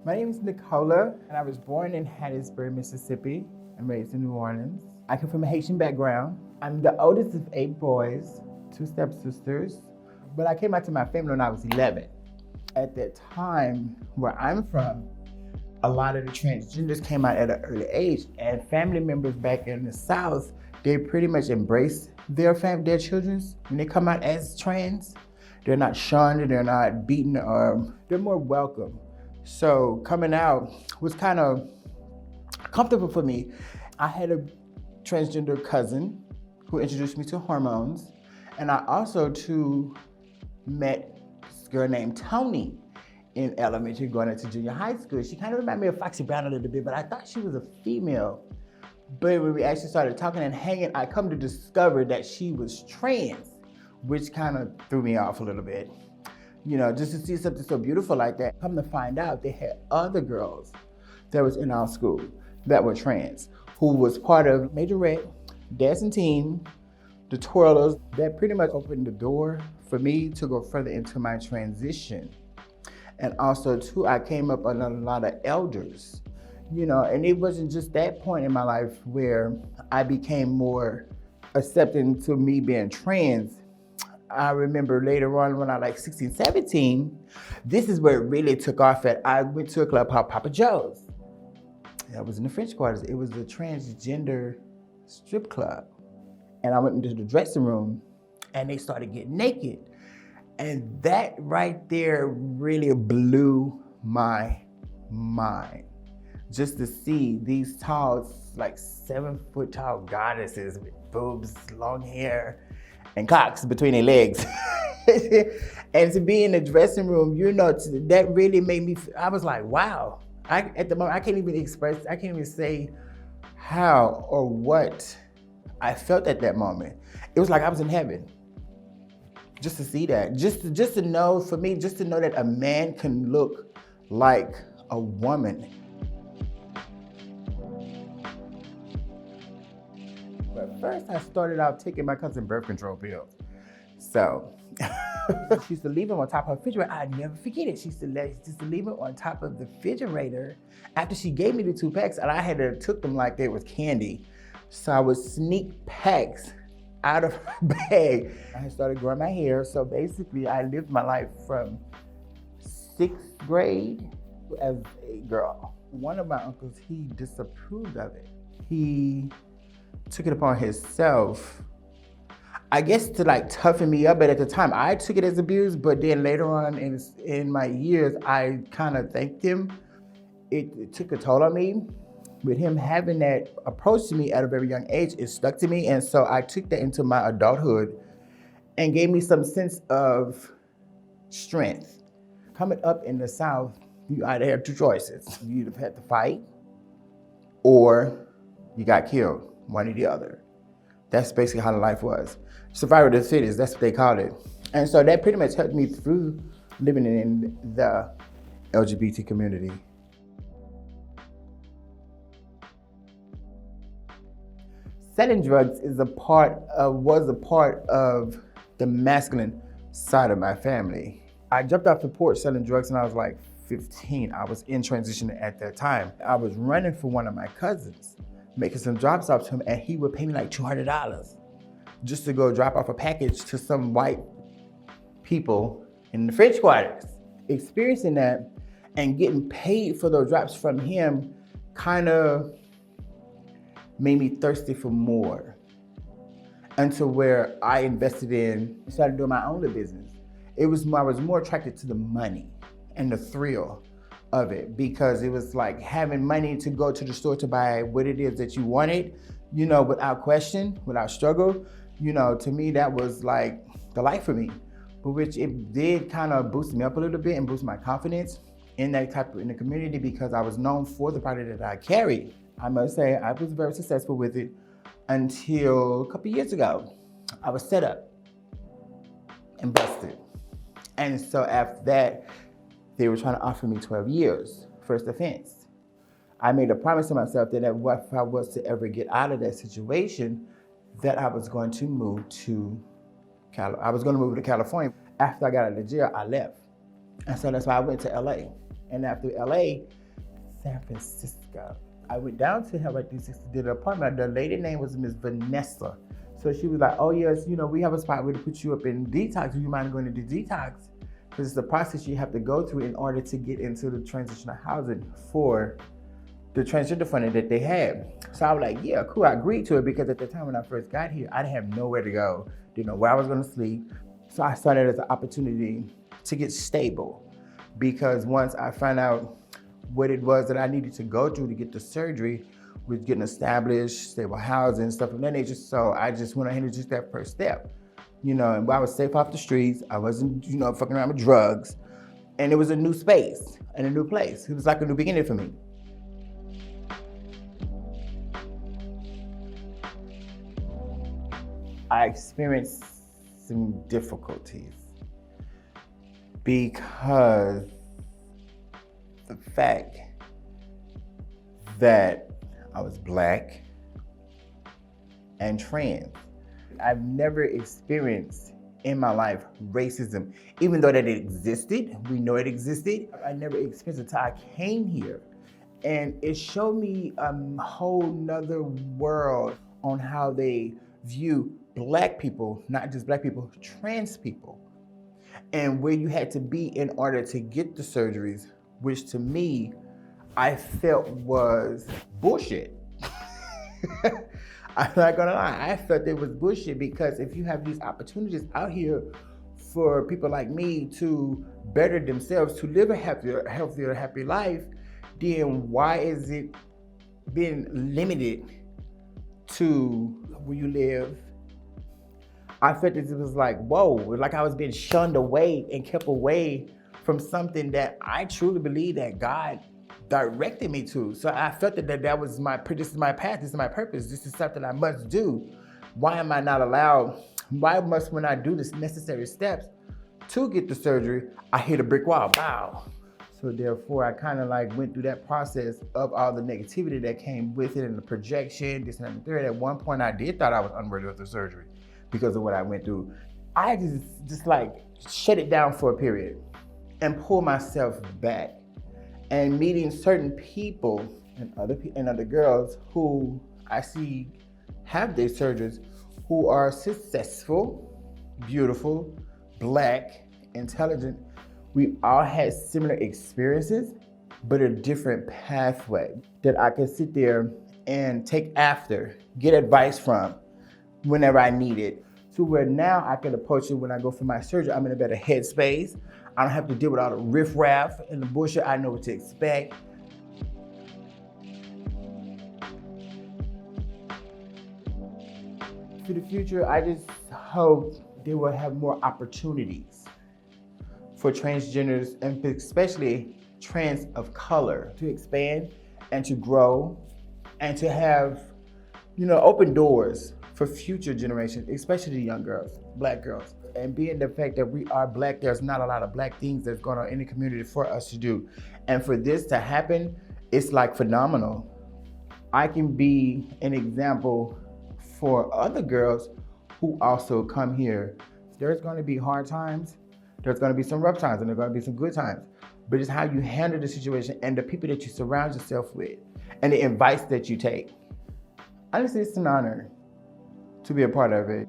My name is Nicola, and I was born in Hattiesburg, Mississippi, and raised in New Orleans. I come from a Haitian background. I'm the oldest of 8 boys, 2 stepsisters, but I came out to my family when I was 11. At that time, where I'm from, a lot of the transgenders came out at an early age, and family members back in the South, they pretty much embrace their children when they come out as trans. They're not shunned, they're not beaten, or they're more welcome. So coming out was kind of comfortable for me. I had a transgender cousin who introduced me to hormones, and I also too met this girl named Tony in elementary going into junior high school. She kind of reminded me of Foxy Brown a little bit, but I thought she was a female. But when we actually started talking and hanging, I come to discover that she was trans, which kind of threw me off a little bit. You know, just to see something so beautiful like that. Come to find out, they had other girls that was in our school that were trans, who was part of Majorette, Dancing Team, the Twirlers. That pretty much opened the door for me to go further into my transition. And also too, I came up on a lot of elders, you know, and it wasn't just that point in my life where I became more accepting to me being trans. I remember later on when I was like 16, 17, this is where it really took off at. I went to a club called Papa Joe's. That was in the French Quarters. It was a transgender strip club. And I went into the dressing room and they started getting naked. And that right there really blew my mind. Just to see these tall, like 7-foot tall goddesses with boobs, long hair, and cocks between their legs. And to be in the dressing room, you know, that really made me, I was like, wow. At the moment, I can't even say how or what I felt at that moment. It was like I was in heaven. Just to see that, just to know, for me, just to know that a man can look like a woman. But first, I started out taking my cousin's birth control pills. So, she used to leave them on top of her refrigerator. I'd never forget it. She used to leave them on top of the refrigerator after she gave me the 2 packs, and I had to took them like they was candy. So I would sneak packs out of her bag. I had started growing my hair, so basically I lived my life from 6th grade as a girl. One of my uncles, he disapproved of it. He took it upon himself, I guess, to like toughen me up, but at the time I took it as abuse, but then later on in my years, I kind of thanked him. It took a toll on me. With him having that approach to me at a very young age, it stuck to me, and so I took that into my adulthood and gave me some sense of strength. Coming up in the South, you either have 2 choices. You either had to fight or you got killed, one or the other. That's basically how the life was. Survivor of the fittest, that's what they called it. And so that pretty much helped me through living in the LGBT community. Selling drugs was a part of the masculine side of my family. I jumped off the porch selling drugs when I was like 15. I was in transition at that time. I was running for one of my cousins, making some drops off to him, and he would pay me like $200 just to go drop off a package to some white people in the French Quarters. Experiencing that and getting paid for those drops from him kind of made me thirsty for more, until where I invested in, started doing my own little business. I was more attracted to the money and the thrill of it, because it was like having money to go to the store to buy what it is that you wanted, you know, without question, without struggle. You know, to me, that was like the life for me, but which it did kind of boost me up a little bit and boost my confidence in the community, because I was known for the product that I carried. I must say, I was very successful with it until a couple years ago. I was set up and busted. And so after that, they were trying to offer me 12 years, first offense. I made a promise to myself that if I was to ever get out of that situation, that I was going to move to California. After I got out of jail, I left. And so that's why I went to LA. And after LA, San Francisco. I went down to have did an appointment. The lady name was Miss Vanessa. So she was like, oh yes, we have a spot where to put you up in detox. Do you mind going into detox? Because it's the process you have to go through in order to get into the transitional housing for the transgender funding that they had. So I was like, yeah, cool. I agreed to it because at the time when I first got here, I didn't have nowhere to go. Didn't know where I was gonna sleep. So I started as an opportunity to get stable, because once I found out what it was that I needed to go through to get the surgery, with getting established, stable housing, stuff of that nature. So I just went ahead and just that first step. And I was safe off the streets. I wasn't, fucking around with drugs. And it was a new space and a new place. It was like a new beginning for me. I experienced some difficulties because the fact that I was Black and trans. I've never experienced in my life racism, even though that it existed. We know it existed. I never experienced it until I came here. And it showed me a whole nother world on how they view Black people, not just Black people, trans people, and where you had to be in order to get the surgeries, which to me, I felt was bullshit. I'm not gonna lie, I felt it was bullshit, because if you have these opportunities out here for people like me to better themselves, to live a healthier, happy life, then why is it being limited to where you live? I felt that it was like, whoa, like I was being shunned away and kept away from something that I truly believe that God directed me to. So I felt that was this is my path, this is my purpose, this is something I must do. Why am I not allowed? Why must, when I do the necessary steps to get the surgery, I hit a brick wall? Wow. So therefore, I kind of like went through that process of all the negativity that came with it and the projection, this and that and the third. At one point, I did thought I was unworthy of the surgery because of what I went through. I just like shut it down for a period and pull myself back. And meeting certain people and other girls who I see have their surgeries, who are successful, beautiful, Black, intelligent. We all had similar experiences, but a different pathway that I can sit there and take after, get advice from whenever I need it. To where now I can approach it when I go for my surgery. I'm in a better headspace. I don't have to deal with all the riffraff and the bullshit. I know what to expect. For the future, I just hope they will have more opportunities for transgenders, and especially trans of color, to expand and to grow and to have, open doors for future generations, especially the young girls, Black girls. And being the fact that we are Black, there's not a lot of Black things that's going on in the community for us to do. And for this to happen, it's like phenomenal. I can be an example for other girls who also come here. There's going to be hard times, there's going to be some rough times, and there's going to be some good times. But it's how you handle the situation and the people that you surround yourself with and the advice that you take. Honestly, it's an honor to be a part of it.